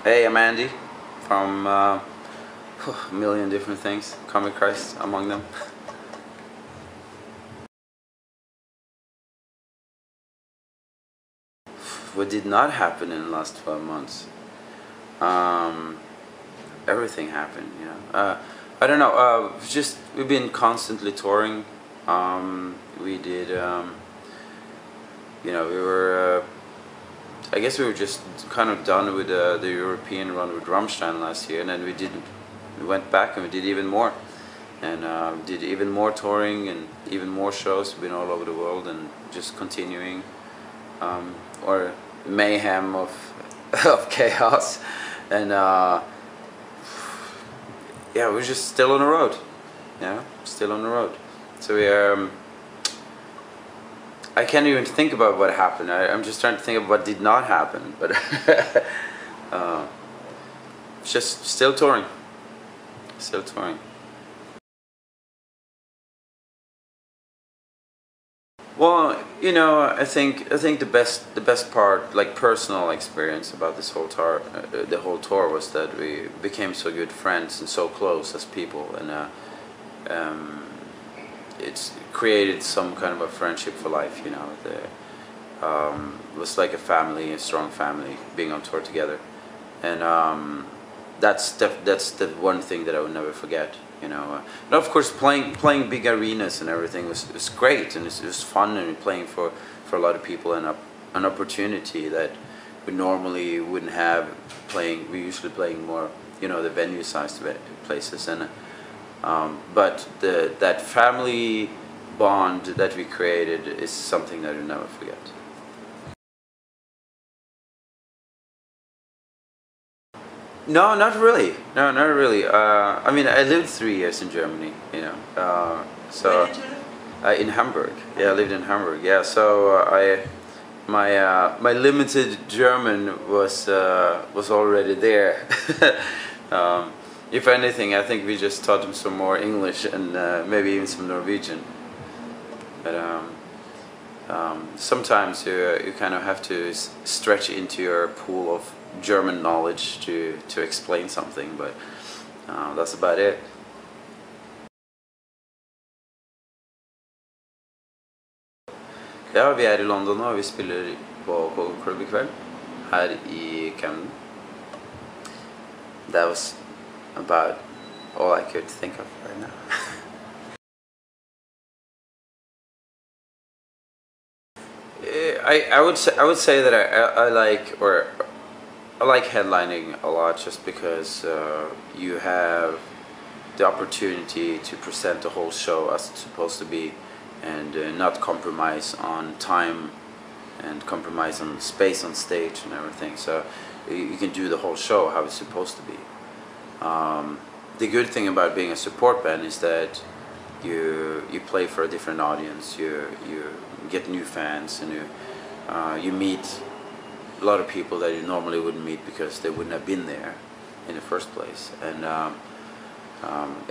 Hey, I'm Andy from a million different things, CombiChrist among them. What did not happen in the last 12 months? Everything happened, you know. I don't know, we've been constantly touring. We did, you know, I guess we were just kind of done with the European run with Rammstein last year, and then we went back and we did even more, and did even more touring and even more shows. We've been all over the world and just continuing, or mayhem of of chaos, and yeah, we're just still on the road, yeah, still on the road. So we are. I can't even think about what happened. I'm just trying to think of what did not happen, but just still touring, still touring. Well, you know, I think the best part, like personal experience about this whole tour, the whole tour, was that we became so good friends and so close as people, and it's created some kind of a friendship for life. You know, it was like a family, a strong family, being on tour together, and that's the one thing that I would never forget. You know, and of course playing big arenas and everything was great, and it was fun, and playing for a lot of people, and an opportunity that we normally wouldn't have. We usually playing more, you know, the venue-sized places, and but that family bond that we created is something that you'll never forget. No, not really. No, not really. I mean, I lived 3 years in Germany, you know. Where did you live? In Hamburg. Yeah, I lived in Hamburg. Yeah, so my limited German was already there. If anything, I think we just taught him some more English and maybe even some Norwegian. But sometimes you kind of have to stretch into your pool of German knowledge to explain something, but that's about it. Ja, vi i London nå, vi spiller på KoKo Club I kveld, her I Camden. That was about all I could think of right now. I would say that I like headlining a lot, just because you have the opportunity to present the whole show as it's supposed to be, and not compromise on time and compromise on space on stage and everything. So you can do the whole show how it's supposed to be. The good thing about being a support band is that you play for a different audience. You get new fans, and you meet a lot of people that you normally wouldn't meet because they wouldn't have been there in the first place. And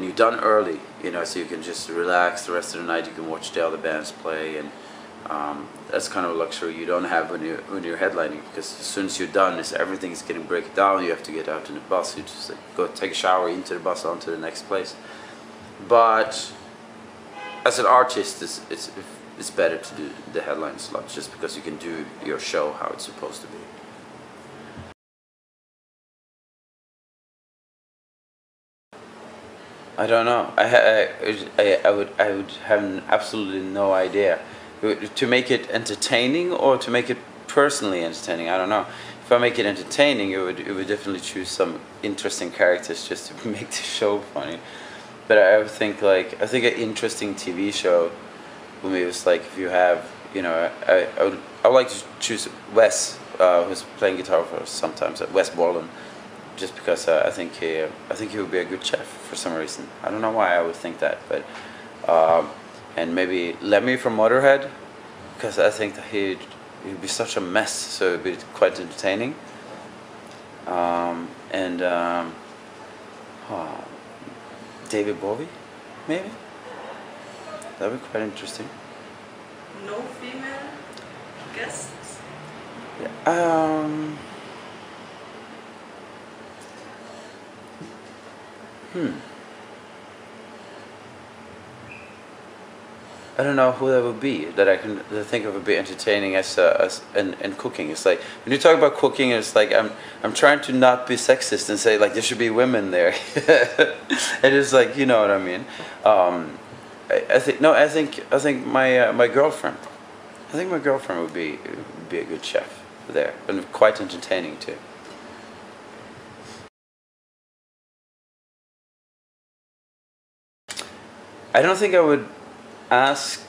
you're done early, you know, so you can just relax the rest of the night. You can watch the other bands play, and that's kind of a luxury you don't have when you're headlining, because as soon as you're done, everything's getting break down. You have to get out in the bus. You just go take a shower, into the bus, on to the next place. But as an artist, it's better to do the headline slot, just because you can do your show how it's supposed to be. I don't know. I would have absolutely no idea. To make it entertaining or to make it personally entertaining, I don't know. If I make it entertaining, it would definitely choose some interesting characters just to make the show funny. But I would think an interesting TV show for me was like, if you have, you know, I would like to choose Wes, who's playing guitar for us sometimes, Wes Borland, just because I think he would be a good chef for some reason. I don't know why I would think that, but and maybe Lemmy from Motorhead, because I think that he'd be such a mess, so it'd be quite entertaining. And David Bowie, maybe. That'd be quite interesting. No female guests? Yeah. I don't know who that would be that I can think of would be entertaining as and cooking. It's like when you talk about cooking, it's like I'm trying to not be sexist and say like there should be women there. It is like, you know what I mean. I think my girlfriend. I think my girlfriend would be a good chef there and quite entertaining too. I don't think I would ask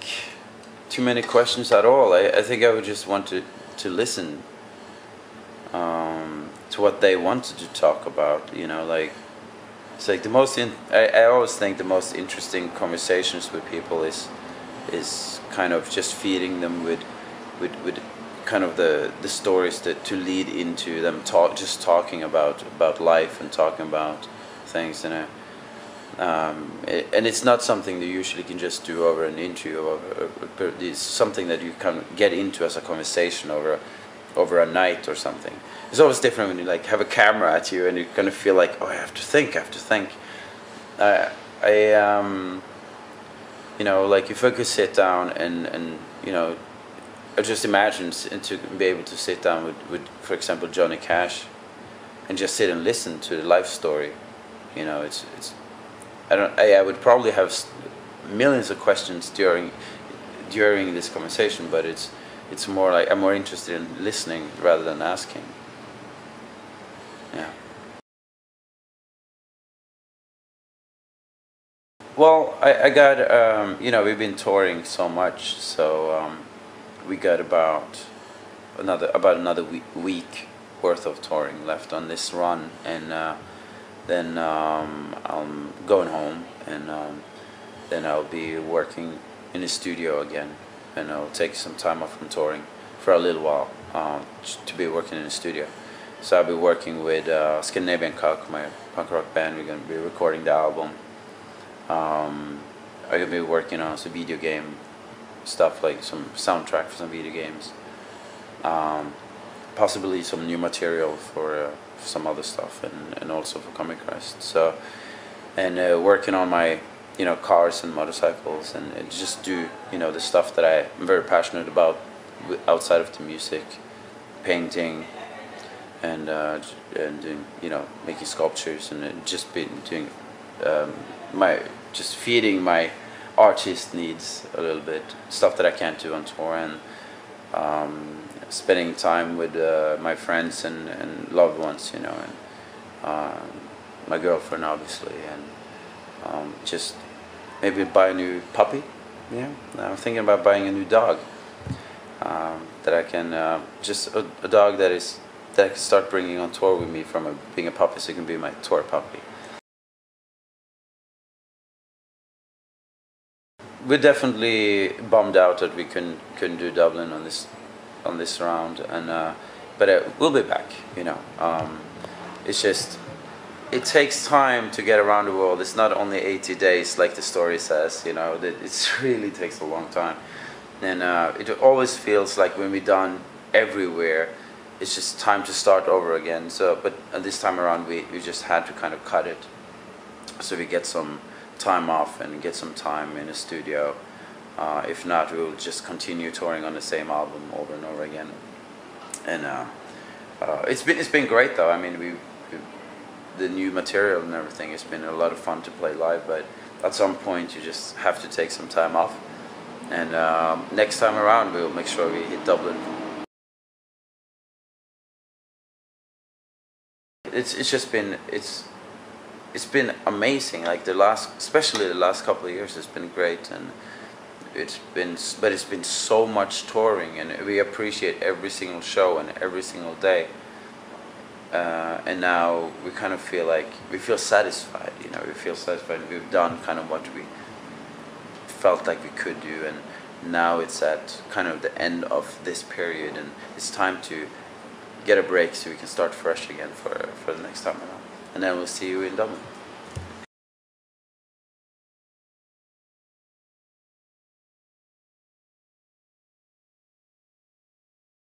too many questions at all. I think I would just want to listen to what they wanted to talk about. You know, like it's like I always think the most interesting conversations with people is kind of just feeding them with kind of the stories that to lead into them just talking about life and talking about things, you know. And it's not something that you usually can just do over an interview. It's something that you can get into as a conversation over a night or something. It's always different when you like have a camera at you and you kind of feel like, oh, I have to think. You know, like if I could sit down and you know, I just imagine to be able to sit down with for example Johnny Cash and just sit and listen to the life story. You know, it's I would probably have millions of questions during this conversation, but it's more like I'm more interested in listening rather than asking. Yeah. Well, I got you know, we've been touring so much, so we got about another week worth of touring left on this run, and then I'm going home, and then I'll be working in the studio again, and I'll take some time off from touring for a little while to be working in the studio. So I'll be working with Scandinavian Cock, my punk rock band. We're going to be recording the album. I'm going to be working on some video game stuff, like some soundtrack for some video games. Possibly some new material for some other stuff, and also for CombiChrist. So, and working on my, you know, cars and motorcycles, and just do, you know, the stuff that I'm very passionate about outside of the music, painting, and doing, you know, making sculptures, and just been doing just feeding my artist needs a little bit, stuff that I can't do on tour, and spending time with my friends and loved ones, you know, and my girlfriend obviously, and just maybe buy a new puppy. Yeah, I'm thinking about buying a new dog that I can just a dog that I can start bringing on tour with me from being a puppy, so it can be my tour puppy. We're definitely bummed out that we couldn't do Dublin on this round, and but we'll be back. You know, it's just it takes time to get around the world. It's not only 80 days like the story says. You know, it really takes a long time, and it always feels like when we're done everywhere, it's just time to start over again. So, but this time around, we just had to kind of cut it, so we get some time off and get some time in a studio. If not, we will just continue touring on the same album over and over again. And it's been great though. I mean, the new material and everything. It's been a lot of fun to play live. But at some point, you just have to take some time off. And next time around, we'll make sure we hit Dublin. It's just been it's been amazing. Like especially the last couple of years, has been great, and it's been so much touring, and we appreciate every single show and every single day. And now we kind of feel like we feel satisfied. You know, we feel satisfied. We've done kind of what we felt like we could do, and now it's at kind of the end of this period, and it's time to get a break so we can start fresh again for the next time around. And then we'll see you in Dublin.